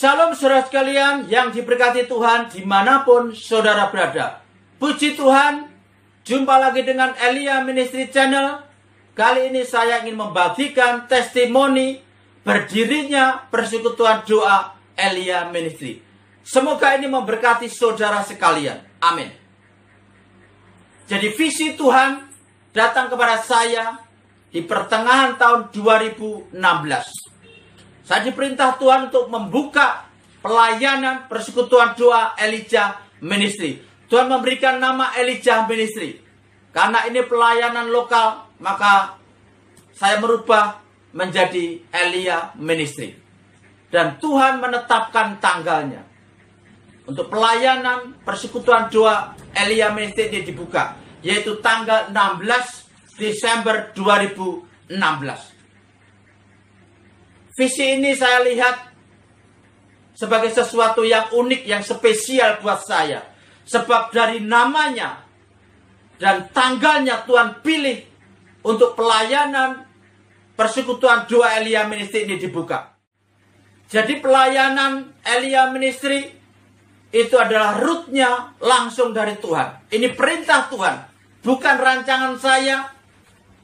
Salam saudara sekalian yang diberkati Tuhan dimanapun saudara berada. Puji Tuhan, jumpa lagi dengan Elia Ministry Channel. Kali ini saya ingin membagikan testimoni berdirinya persekutuan doa Elia Ministry. Semoga ini memberkati saudara sekalian. Amin. Jadi visi Tuhan datang kepada saya di pertengahan tahun 2016. Saya diperintah Tuhan untuk membuka pelayanan persekutuan doa Elijah Ministry. Tuhan memberikan nama Elijah Ministry. Karena ini pelayanan lokal, maka saya merubah menjadi Elia Ministry. Dan Tuhan menetapkan tanggalnya. Untuk pelayanan persekutuan doa Elia Ministry ini dibuka. Yaitu tanggal 16 Desember 2016. Visi ini saya lihat sebagai sesuatu yang unik, yang spesial buat saya. Sebab dari namanya dan tanggalnya Tuhan pilih untuk pelayanan persekutuan doa Elia Ministry ini dibuka. Jadi pelayanan Elia Ministry itu adalah rootnya langsung dari Tuhan. Ini perintah Tuhan, bukan rancangan saya,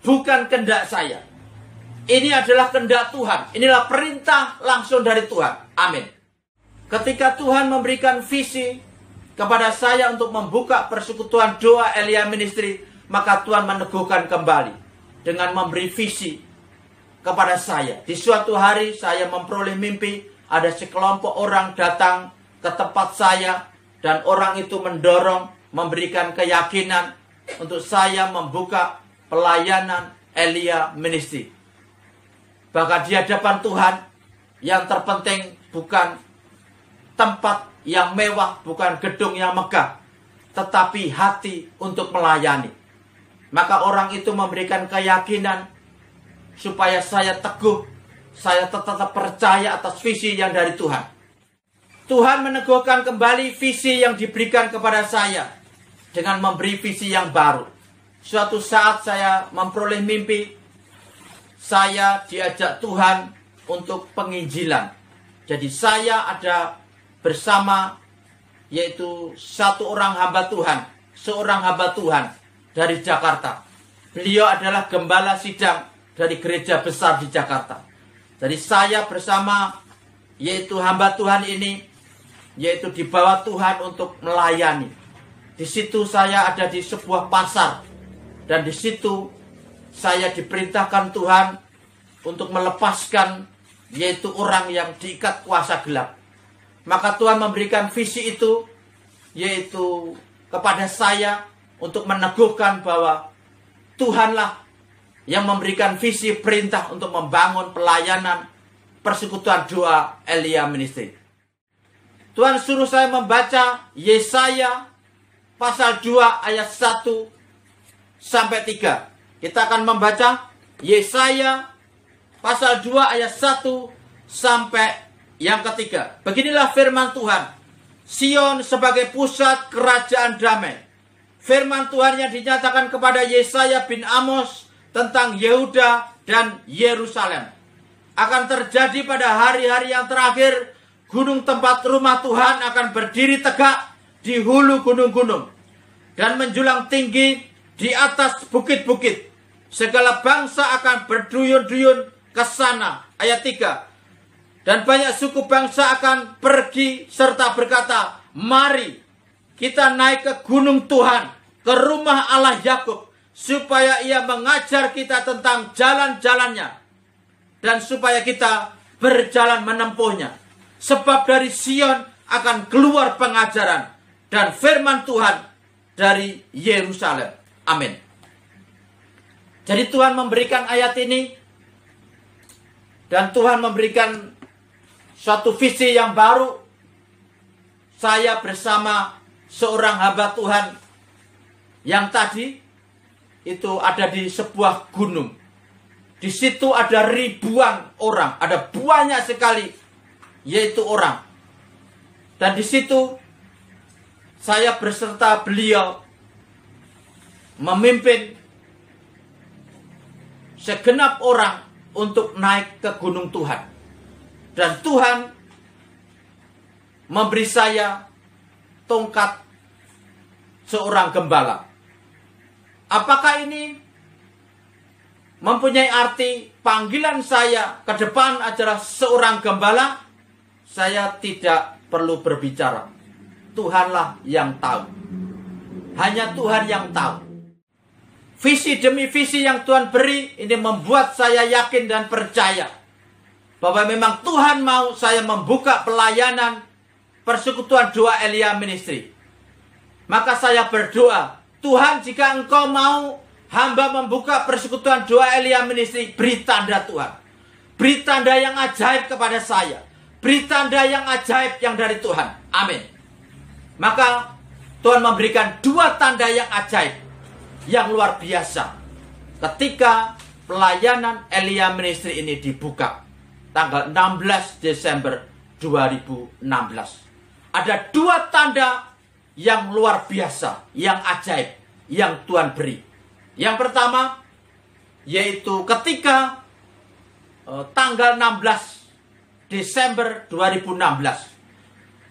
bukan kehendak saya. Ini adalah kehendak Tuhan. Inilah perintah langsung dari Tuhan. Amin. Ketika Tuhan memberikan visi kepada saya untuk membuka persekutuan doa Elia Ministry, maka Tuhan meneguhkan kembali dengan memberi visi kepada saya. Di suatu hari saya memperoleh mimpi, ada sekelompok orang datang ke tempat saya, dan orang itu mendorong, memberikan keyakinan untuk saya membuka pelayanan Elia Ministry. Bahkan di hadapan Tuhan, yang terpenting bukan tempat yang mewah, bukan gedung yang megah, tetapi hati untuk melayani. Maka orang itu memberikan keyakinan supaya saya teguh, saya tetap percaya atas visi yang dari Tuhan. Tuhan meneguhkan kembali visi yang diberikan kepada saya dengan memberi visi yang baru. Suatu saat saya memperoleh mimpi, saya diajak Tuhan untuk penginjilan. Jadi saya ada bersama, yaitu satu orang hamba Tuhan, seorang hamba Tuhan dari Jakarta. Beliau adalah gembala sidang dari gereja besar di Jakarta. Jadi saya bersama, yaitu hamba Tuhan ini, yaitu dibawa Tuhan untuk melayani. Di situ saya ada di sebuah pasar, dan di situ saya diperintahkan Tuhan untuk melepaskan, yaitu orang yang diikat kuasa gelap. Maka Tuhan memberikan visi itu, yaitu kepada saya, untuk meneguhkan bahwa Tuhanlah yang memberikan visi perintah untuk membangun pelayanan persekutuan doa Elia Ministry. Tuhan suruh saya membaca Yesaya pasal 2 ayat 1 sampai 3. Kita akan membaca Yesaya pasal 2 ayat 1 sampai yang ketiga. Beginilah firman Tuhan. Sion sebagai pusat kerajaan damai. Firman Tuhan yang dinyatakan kepada Yesaya bin Amos tentang Yehuda dan Yerusalem. Akan terjadi pada hari-hari yang terakhir, gunung tempat rumah Tuhan akan berdiri tegak di hulu gunung-gunung dan menjulang tinggi di atas bukit-bukit. Segala bangsa akan berduyun-duyun ke sana. Ayat 3. Dan banyak suku bangsa akan pergi serta berkata, mari kita naik ke gunung Tuhan, ke rumah Allah Yakub, supaya ia mengajar kita tentang jalan-jalannya, dan supaya kita berjalan menempuhnya. Sebab dari Sion akan keluar pengajaran dan firman Tuhan dari Yerusalem. Amin. Jadi Tuhan memberikan ayat ini, dan Tuhan memberikan suatu visi yang baru. Saya bersama seorang hamba Tuhan yang tadi itu ada di sebuah gunung. Di situ ada ribuan orang, ada banyak sekali, yaitu orang. Dan di situ saya berserta beliau memimpin segenap orang untuk naik ke gunung Tuhan. Dan Tuhan memberi saya tongkat seorang gembala. Apakah ini mempunyai arti panggilan saya ke depan adalah seorang gembala? Saya tidak perlu berbicara. Tuhanlah yang tahu. Hanya Tuhan yang tahu. Visi demi visi yang Tuhan beri ini membuat saya yakin dan percaya bahwa memang Tuhan mau saya membuka pelayanan Persekutuan Doa Elia Ministry. Maka saya berdoa, Tuhan, jika Engkau mau hamba membuka Persekutuan Doa Elia Ministry, beri tanda Tuhan. Beri tanda yang ajaib kepada saya. Beri tanda yang ajaib yang dari Tuhan. Amin. Maka Tuhan memberikan 2 tanda yang ajaib, yang luar biasa ketika pelayanan Elia Ministry ini dibuka tanggal 16 Desember 2016. Ada 2 tanda yang luar biasa, yang ajaib, yang Tuhan beri. Yang pertama, yaitu ketika tanggal 16 Desember 2016.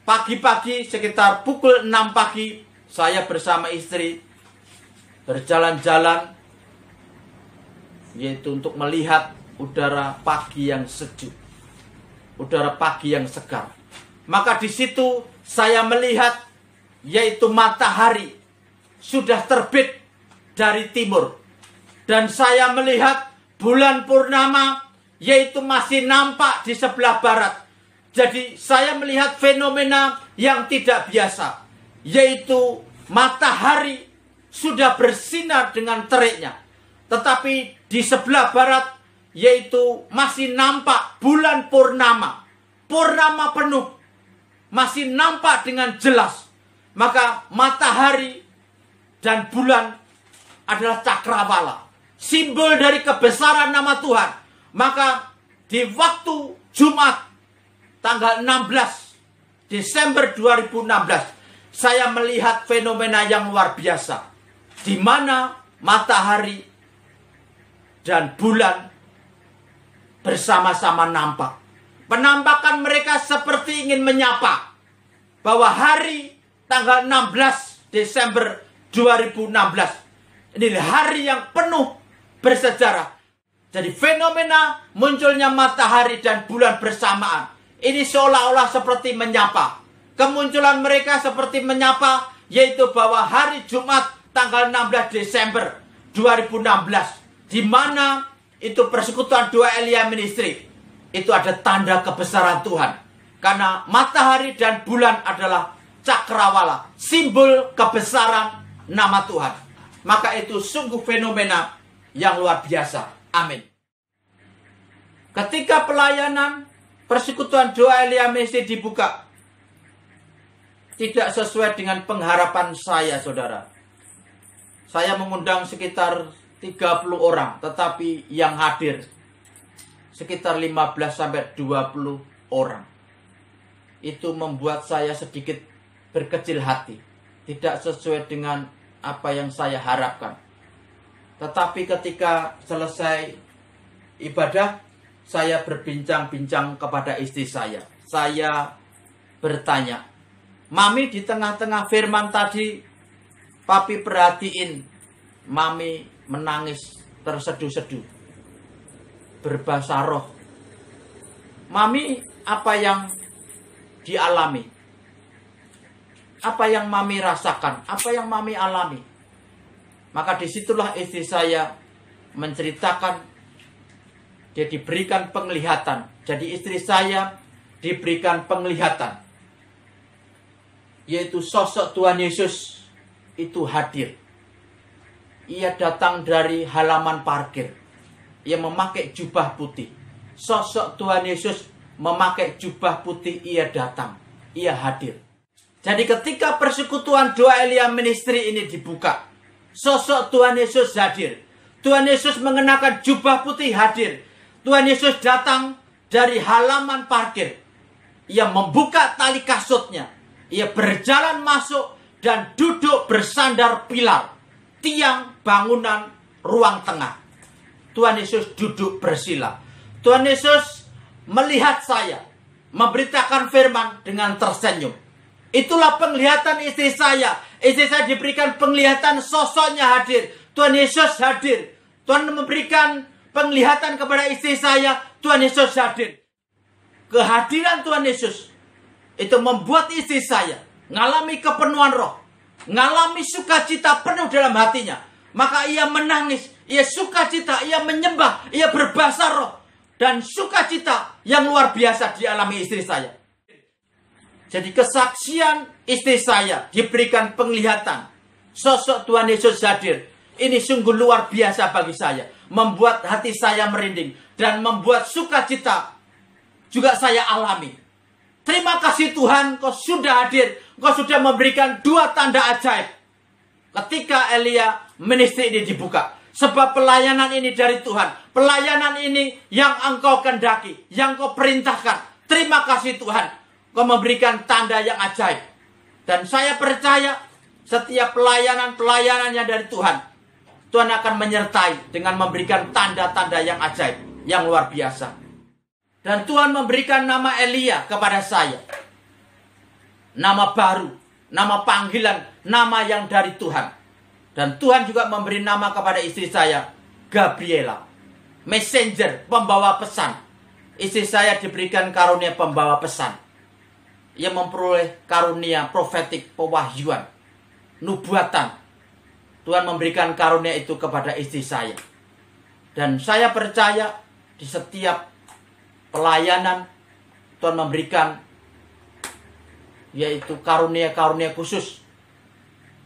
Pagi-pagi sekitar pukul 6 pagi, saya bersama istri berjalan-jalan, yaitu untuk melihat udara pagi yang sejuk, udara pagi yang segar. Maka di situ saya melihat, yaitu matahari sudah terbit dari timur, dan saya melihat bulan purnama, yaitu masih nampak di sebelah barat. Jadi saya melihat fenomena yang tidak biasa, yaitu matahari sudah bersinar dengan teriknya. Tetapi di sebelah barat, yaitu masih nampak bulan purnama. Purnama penuh. Masih nampak dengan jelas. Maka matahari dan bulan adalah cakrawala. Simbol dari kebesaran nama Tuhan. Maka di waktu Jumat, tanggal 16 Desember 2016, saya melihat fenomena yang luar biasa, di mana matahari dan bulan bersama-sama nampak. Penampakan mereka seperti ingin menyapa bahwa hari tanggal 16 Desember 2016 ini hari yang penuh bersejarah. Jadi fenomena munculnya matahari dan bulan bersamaan ini seolah-olah seperti menyapa. Kemunculan mereka seperti menyapa, yaitu bahwa hari Jumat tanggal 16 Desember 2016, di mana itu Persekutuan Doa Elia Ministry, itu ada tanda kebesaran Tuhan. Karena matahari dan bulan adalah cakrawala, simbol kebesaran nama Tuhan. Maka itu sungguh fenomena yang luar biasa. Amin. Ketika pelayanan Persekutuan Doa Elia Ministry dibuka, tidak sesuai dengan pengharapan saya, saudara. Saya mengundang sekitar 30 orang, tetapi yang hadir sekitar 15-20 orang. Itu membuat saya sedikit berkecil hati. Tidak sesuai dengan apa yang saya harapkan. Tetapi ketika selesai ibadah, saya berbincang-bincang kepada istri saya. Saya bertanya, Mami, di tengah-tengah firman tadi, Papi perhatiin Mami menangis terseduh-seduh, berbahasa roh. Mami, apa yang dialami? Apa yang Mami rasakan? Apa yang Mami alami? Maka disitulah istri saya menceritakan, dia diberikan penglihatan. Jadi istri saya diberikan penglihatan, yaitu sosok Tuhan Yesus itu hadir. Ia datang dari halaman parkir. Ia memakai jubah putih. Sosok Tuhan Yesus memakai jubah putih, ia datang. Ia hadir. Jadi ketika Persekutuan Doa Elia Ministry ini dibuka, sosok Tuhan Yesus hadir. Tuhan Yesus mengenakan jubah putih hadir. Tuhan Yesus datang dari halaman parkir. Ia membuka tali kasutnya. Ia berjalan masuk dan duduk bersandar pilar, tiang bangunan ruang tengah. Tuhan Yesus duduk bersila. Tuhan Yesus melihat saya, memberitakan firman dengan tersenyum. Itulah penglihatan istri saya. Istri saya diberikan penglihatan, sosoknya hadir. Tuhan Yesus hadir. Tuhan memberikan penglihatan kepada istri saya. Tuhan Yesus hadir. Kehadiran Tuhan Yesus itu membuat istri saya mengalami kepenuhan roh, mengalami sukacita penuh dalam hatinya. Maka ia menangis, ia sukacita, ia menyembah, ia berbahasa roh. Dan sukacita yang luar biasa dialami istri saya. Jadi kesaksian istri saya diberikan penglihatan. Sosok Tuhan Yesus hadir. Ini sungguh luar biasa bagi saya. Membuat hati saya merinding. Dan membuat sukacita juga saya alami. Terima kasih Tuhan, Kau sudah hadir. Kau sudah memberikan 2 tanda ajaib. Ketika Elia ministry ini dibuka. Sebab pelayanan ini dari Tuhan. Pelayanan ini yang Engkau kendaki. Yang Kau perintahkan. Terima kasih Tuhan. Kau memberikan tanda yang ajaib. Dan saya percaya setiap pelayanan-pelayanan yang dari Tuhan. Tuhan akan menyertai dengan memberikan tanda-tanda yang ajaib. Yang luar biasa. Dan Tuhan memberikan nama Elia kepada saya. Nama baru. Nama panggilan. Nama yang dari Tuhan. Dan Tuhan juga memberi nama kepada istri saya. Gabriela. Messenger. Pembawa pesan. Istri saya diberikan karunia pembawa pesan. Ia memperoleh karunia profetik, pewahyuan, nubuatan. Tuhan memberikan karunia itu kepada istri saya. Dan saya percaya di setiap pelayanan Tuhan memberikan yaitu karunia-karunia khusus.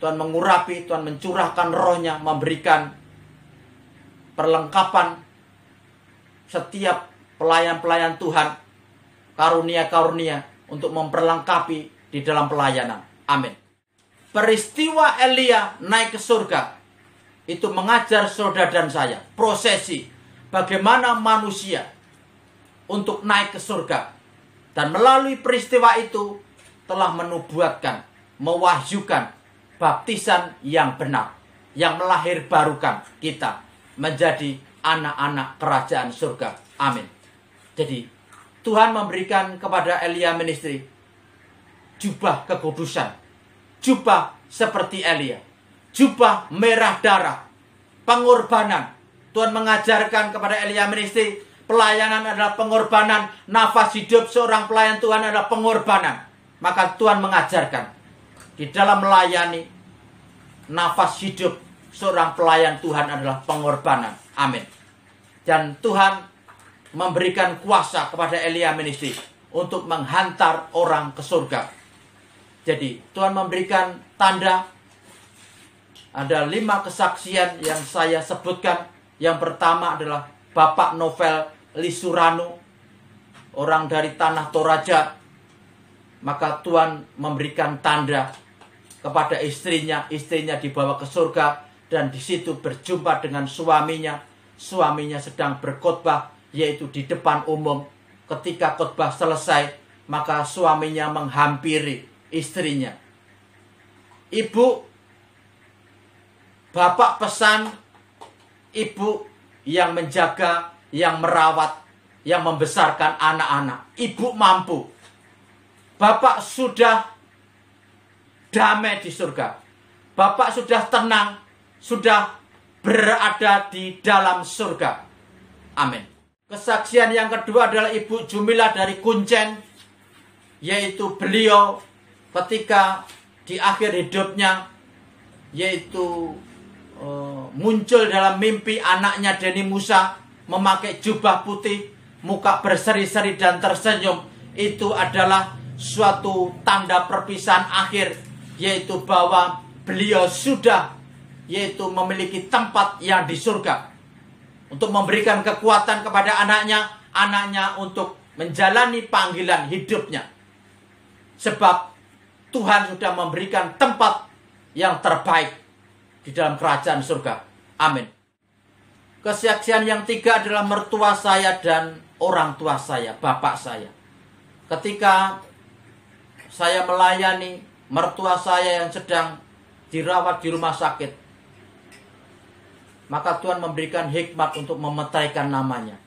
Tuhan mengurapi, Tuhan mencurahkan rohnya, memberikan perlengkapan setiap pelayan-pelayan Tuhan, karunia-karunia untuk memperlengkapi di dalam pelayanan. Amin. Peristiwa Elia naik ke surga itu mengajar saudara dan saya prosesi bagaimana manusia untuk naik ke surga. Dan melalui peristiwa itu telah menubuatkan, mewahyukan baptisan yang benar, yang melahirbarukan kita menjadi anak-anak kerajaan surga. Amin. Jadi Tuhan memberikan kepada Elia ministry jubah kekudusan, jubah seperti Elia, jubah merah darah, pengorbanan. Tuhan mengajarkan kepada Elia ministry pelayanan adalah pengorbanan, nafas hidup seorang pelayan Tuhan adalah pengorbanan. Maka Tuhan mengajarkan di dalam melayani, nafas hidup seorang pelayan Tuhan adalah pengorbanan. Amin. Dan Tuhan memberikan kuasa kepada Elia ministry untuk menghantar orang ke surga. Jadi Tuhan memberikan tanda. Ada 5 kesaksian yang saya sebutkan. Yang pertama adalah Bapak Novel Lisurano, orang dari Tanah Toraja. Maka Tuhan memberikan tanda kepada istrinya. Istrinya dibawa ke surga dan di situ berjumpa dengan suaminya. Suaminya sedang berkhotbah, yaitu di depan umum. Ketika khotbah selesai, maka suaminya menghampiri istrinya. Ibu, bapak pesan, ibu yang menjaga, yang merawat, yang membesarkan anak-anak. Ibu mampu. Bapak sudah damai di surga. Bapak sudah tenang, sudah berada di dalam surga. Amin. Kesaksian yang kedua adalah Ibu Jumila dari Kuncen, yaitu beliau ketika di akhir hidupnya, yaitu muncul dalam mimpi anaknya Denny Musa memakai jubah putih, muka berseri-seri dan tersenyum. Itu adalah suatu tanda perpisahan akhir, yaitu bahwa beliau sudah yaitu memiliki tempat yang di surga. Untuk memberikan kekuatan kepada anaknya untuk menjalani panggilan hidupnya. Sebab Tuhan sudah memberikan tempat yang terbaik di dalam kerajaan surga. Amin. Kesaksian yang 3 adalah mertua saya dan orang tua saya, bapak saya. Ketika saya melayani mertua saya yang sedang dirawat di rumah sakit, maka Tuhan memberikan hikmat untuk memetaikan namanya,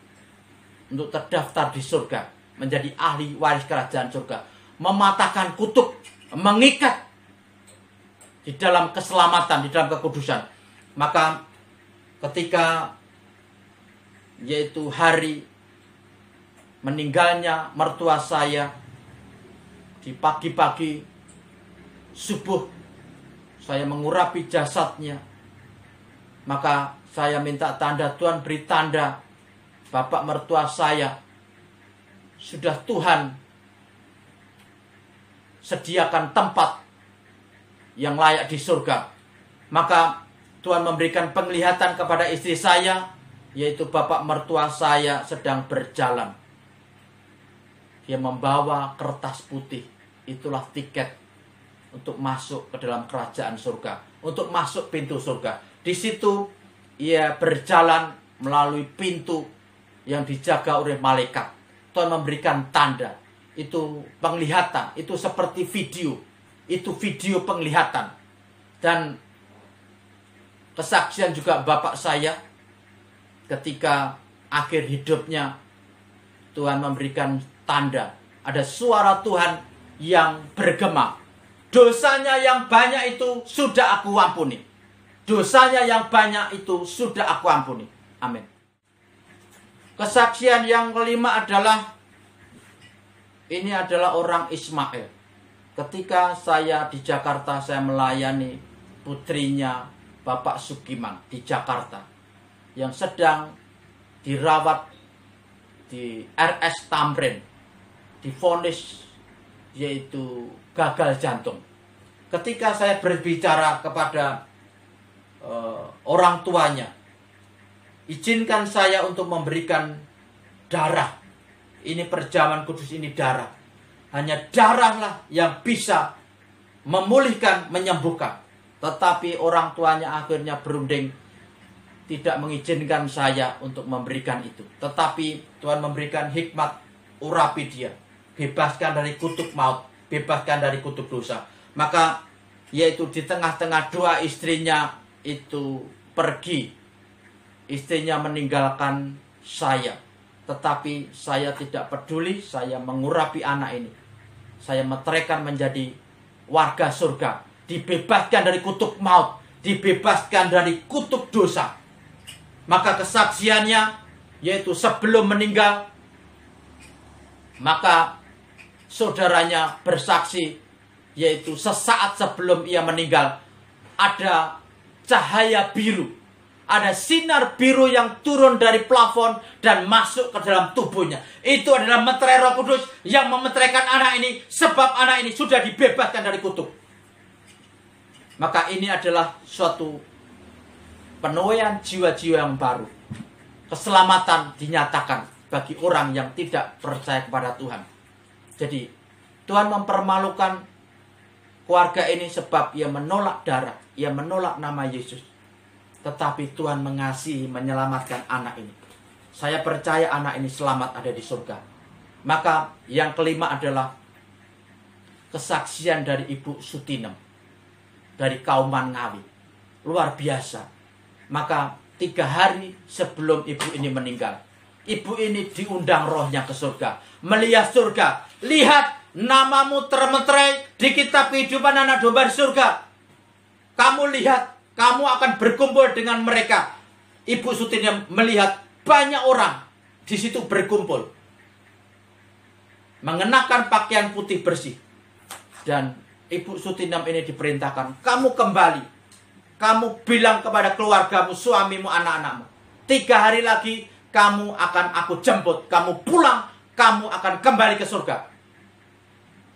untuk terdaftar di surga. menjadi ahli waris kerajaan surga. Mematahkan kutuk, mengikat di dalam keselamatan, di dalam kekudusan. Maka ketika yaitu hari meninggalnya mertua saya, di pagi-pagi subuh saya mengurapi jasadnya. Maka saya minta tanda, Tuhan beri tanda bapak mertua saya sudah Tuhan sediakan tempat yang layak di surga. Maka Tuhan memberikan penglihatan kepada istri saya, yaitu bapak mertua saya sedang berjalan. Dia membawa kertas putih. Itulah tiket untuk masuk ke dalam kerajaan surga, untuk masuk pintu surga. Di situ ia berjalan melalui pintu yang dijaga oleh malaikat. Tuhan memberikan tanda. Itu penglihatan, itu seperti video. Itu video penglihatan. Dan kesaksian juga bapak saya ketika akhir hidupnya, Tuhan memberikan tanda. Ada suara Tuhan yang bergema. Dosanya yang banyak itu sudah aku ampuni. Dosanya yang banyak itu sudah aku ampuni. Amin. Kesaksian yang kelima adalah, ini adalah orang Ismail. Ketika saya di Jakarta, saya melayani putrinya Bapak Sugiman di Jakarta, yang sedang dirawat di RS Tamrin, divonis yaitu gagal jantung. Ketika saya berbicara kepada orang tuanya, izinkan saya untuk memberikan darah. Ini perjamuan kudus, ini darah. Hanya darahlah yang bisa memulihkan, menyembuhkan. Tetapi orang tuanya akhirnya berunding tidak mengizinkan saya untuk memberikan itu. Tetapi Tuhan memberikan hikmat, urapi dia. Bebaskan dari kutuk maut, bebaskan dari kutuk dosa. Maka yaitu di tengah-tengah doa istrinya itu pergi. Istrinya meninggalkan saya. Tetapi saya tidak peduli, saya mengurapi anak ini. Saya meteraikan menjadi warga surga. Dibebaskan dari kutuk maut, dibebaskan dari kutuk dosa. Maka kesaksiannya yaitu sebelum meninggal, maka saudaranya bersaksi, yaitu sesaat sebelum ia meninggal, ada cahaya biru, ada sinar biru yang turun dari plafon dan masuk ke dalam tubuhnya. Itu adalah meterai Roh Kudus yang memeteraikan anak ini, sebab anak ini sudah dibebaskan dari kutuk. Maka ini adalah suatu penuaian jiwa-jiwa yang baru. Keselamatan dinyatakan bagi orang yang tidak percaya kepada Tuhan. Jadi Tuhan mempermalukan keluarga ini sebab ia menolak darah, ia menolak nama Yesus. Tetapi Tuhan mengasihi, menyelamatkan anak ini. Saya percaya anak ini selamat ada di surga. Maka yang kelima adalah kesaksian dari Ibu Sutinem, dari Kauman Ngawi. Luar biasa. Maka 3 hari sebelum ibu ini meninggal, ibu ini diundang rohnya ke surga, melihat surga. Lihat, namamu termeterai di kitab kehidupan anak domba di surga. Kamu lihat, kamu akan berkumpul dengan mereka. Ibu Sutinem melihat banyak orang di situ berkumpul, mengenakan pakaian putih bersih. Dan Ibu Sutinem ini diperintahkan, kamu kembali. Kamu bilang kepada keluargamu, suamimu, anak-anakmu, 3 hari lagi kamu akan aku jemput. Kamu pulang, kamu akan kembali ke surga.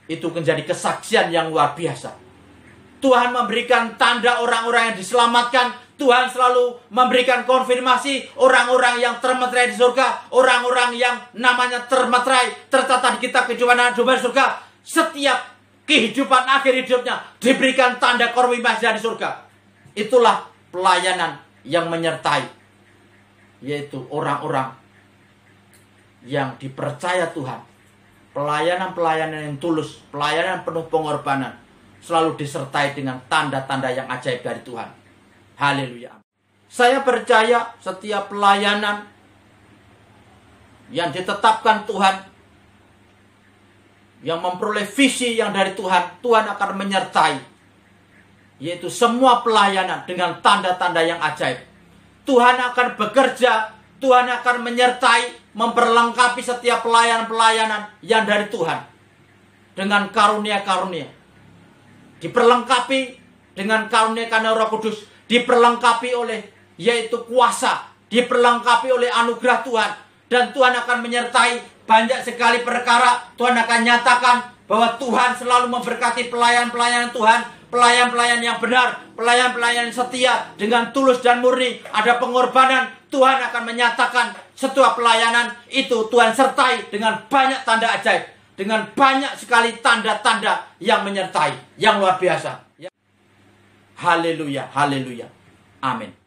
Itu menjadi kesaksian yang luar biasa. Tuhan memberikan tanda orang-orang yang diselamatkan. Tuhan selalu memberikan konfirmasi orang-orang yang termeterai di surga. Orang-orang yang namanya termeterai, tercatat di kitab kehidupan anak domba di surga. Setiap kehidupan akhir hidupnya diberikan tanda konfirmasi di surga. Itulah pelayanan yang menyertai, yaitu orang-orang yang dipercaya Tuhan. Pelayanan-pelayanan yang tulus, pelayanan penuh pengorbanan, selalu disertai dengan tanda-tanda yang ajaib dari Tuhan. Haleluya. Saya percaya setiap pelayanan yang ditetapkan Tuhan yang memperoleh visi yang dari Tuhan, Tuhan akan menyertai. Yaitu semua pelayanan dengan tanda-tanda yang ajaib. Tuhan akan bekerja, Tuhan akan menyertai, memperlengkapi setiap pelayanan-pelayanan yang dari Tuhan. Dengan karunia-karunia. Diperlengkapi dengan karunia karena Roh Kudus. Diperlengkapi oleh yaitu kuasa. Diperlengkapi oleh anugerah Tuhan. Dan Tuhan akan menyertai banyak sekali perkara. Tuhan akan nyatakan bahwa Tuhan selalu memberkati pelayan-pelayanan Tuhan. Pelayan-pelayan yang benar, pelayan-pelayan yang setia, dengan tulus dan murni, ada pengorbanan. Tuhan akan menyatakan setiap pelayanan itu Tuhan sertai dengan banyak tanda ajaib, dengan banyak sekali tanda-tanda yang menyertai, yang luar biasa. Haleluya, haleluya, amin.